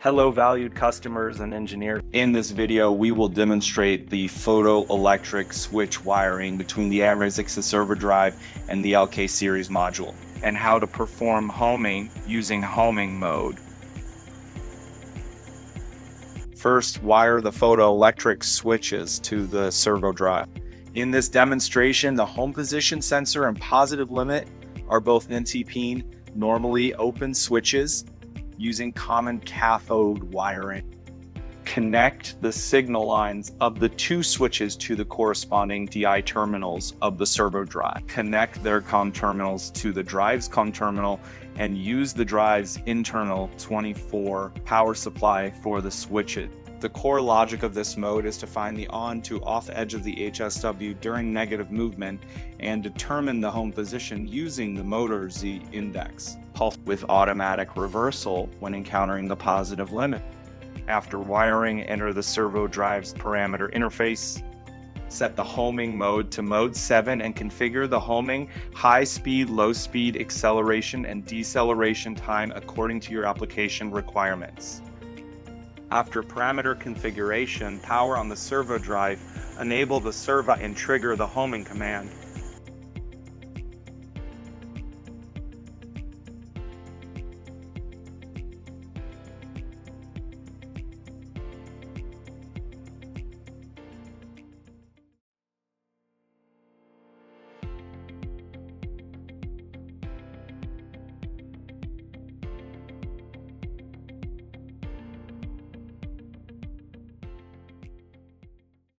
Hello, valued customers and engineers. In this video, we will demonstrate the photoelectric switch wiring between the ATmega server drive and the LK series module, and how to perform homing using homing mode. First, wire the photoelectric switches to the servo drive. In this demonstration, the home position sensor and positive limit are both NTP normally open switches using common cathode wiring. Connect the signal lines of the two switches to the corresponding DI terminals of the servo drive. Connect their COM terminals to the drive's COM terminal and use the drive's internal 24 power supply for the switches. The core logic of this mode is to find the on to off edge of the HSW during negative movement and determine the home position using the motor Z index, pulse with automatic reversal when encountering the positive limit. After wiring, enter the servo drive's parameter interface. Set the homing mode to mode 7 and configure the homing high speed, low speed acceleration and deceleration time according to your application requirements. After parameter configuration, power on the servo drive, enable the servo and trigger the homing command.